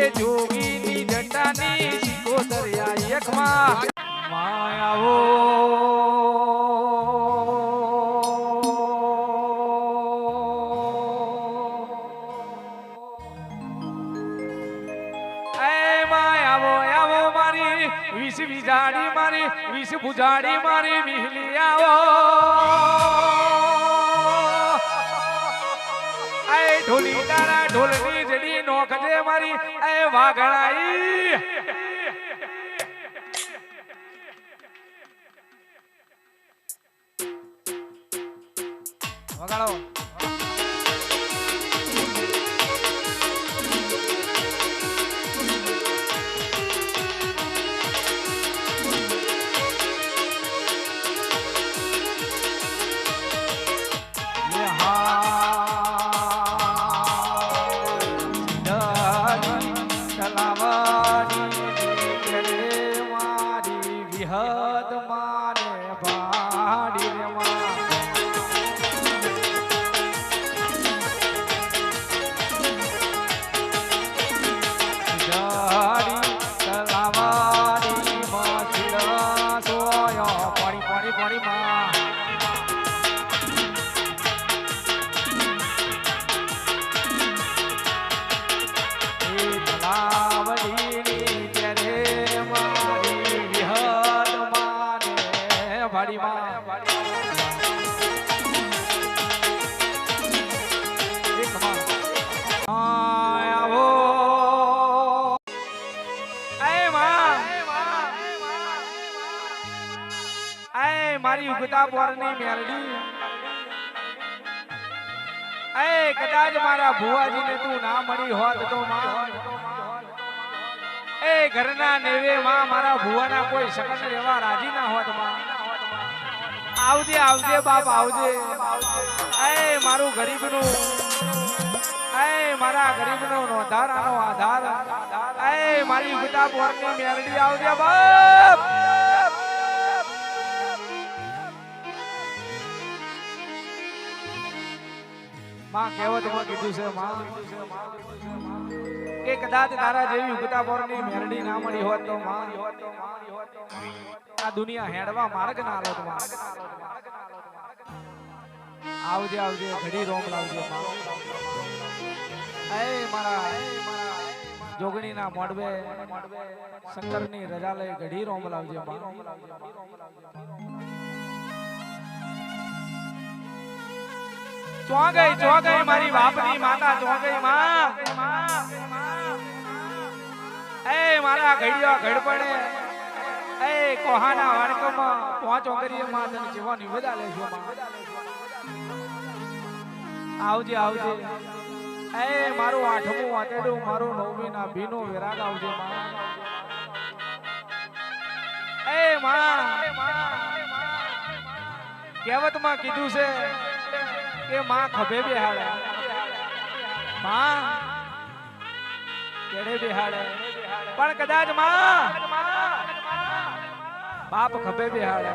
એ જોગીની જટાની સિકોતરિયા એકમાં માયાવો વિષ વિજાડી મારી વિષ બુજાડી મારી વિહલી આવો એ ઢોલી તારા ઢોલની જડી નોખજે મારી એ વાઘણાઈ વગાડો મારી ઉગતા બોરની મેલડી એ કદાચ મારા ભુવાજીને તું ના મળી હોત તો માં એ ઘરના નેવે માં મારા ભુવાના કોઈ સગન રહેવા રાજી ના હોત માં આવજે આવજે બાપ આવજે એ મારું ગરીબનું એ મારા ગરીબનો નોધારાનો આધાર એ મારી ઉગતા બોરની મેલડી આવજે બાપ માં કહેવતમાં કીધું છે માં કે કદાચ તારા જેવી ઉગતા બોરની મેરડી ના મળી હોત તો માં આ દુનિયા હેડવા માર્ગ ના આલોત માં આવજે આવજે ઘડી રોમ લાવજે માં એ મારા જોગણીના મોડવે શંકરની રજા લઈ ઘડી રોમ લાવજે માં ચોગઈ મારી બાપની માતા ચોગઈ માં એ મારા ઘડિયો ઘડપણે એ કોહાના વાડકમાં પાંચ ઓગરીએ માં તને જીવન નિવેદા લેજો માં આવજે આવજે એ મારું આઠમું વાતેડું મારું નવમી ના ભીનો વિરાગ આવજે માં એ માં કહેવતમાં કીધું છે કે માં ખભે બેહાડે માં કેડે બેહાડે પણ કદાચ માં બાપ ખભે બેહાડે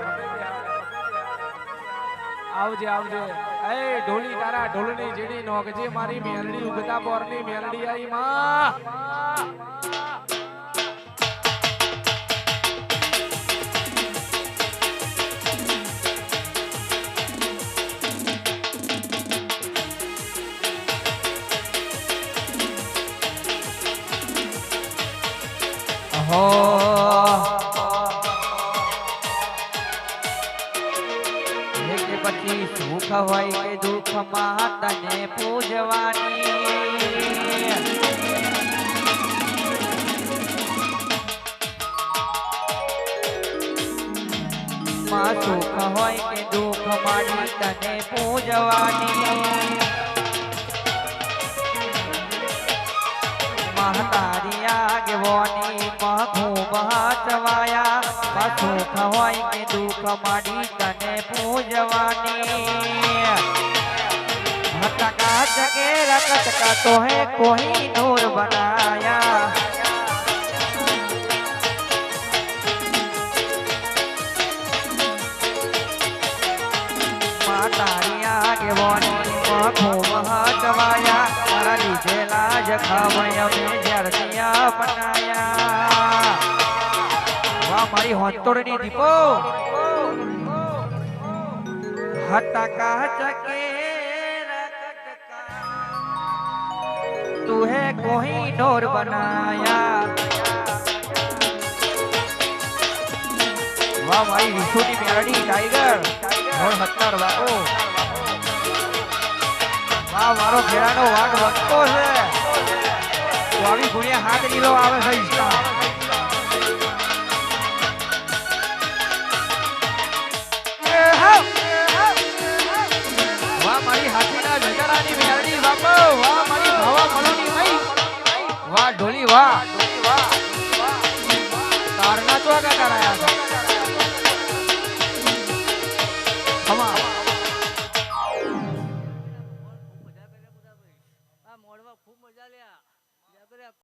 આવજે આવજે એ ઢોલી તારા ઢોલની જેડી નોકજે મારી મેલડી ઉગતા બોરની મેલડી આઈ માં પછી સુખ હોય કે દુઃખ માં તને પૂજવાની માં સુખ હોય કે દુઃખ માં તને પૂજવાની તારી આગેવાની મહું બહાચવાયા સુખ હોય કે દુઃખ માડી તને પૂજવાની હટકા જગે રકટકા તો હે કોઈ નૂર બનાયા તારી આગેવાની મહું બહાચવાયા તારા લીધેલા જ ખાવયા મેં જ્યારથી બનાયા વાહ મારી હોંતોડની દીપો હતા કાચ કે તુહે કોઈ નોર બનાયા વાહ મારી વિશુની મેરડી ટાઈગર મોર હત્તર બાપો વાહ મારો ઘેરાનો વાઘ વગતો છે આવી ગુણિયા હાથ નીલો આવે છે ઈસકા વાહ મારી હાથીના વિચારાની મેરડી બાપો વાહ મારી ભાવા મલોની મઈ વાહ ઢોલી વાહ તારના ચોગા કરાયા છે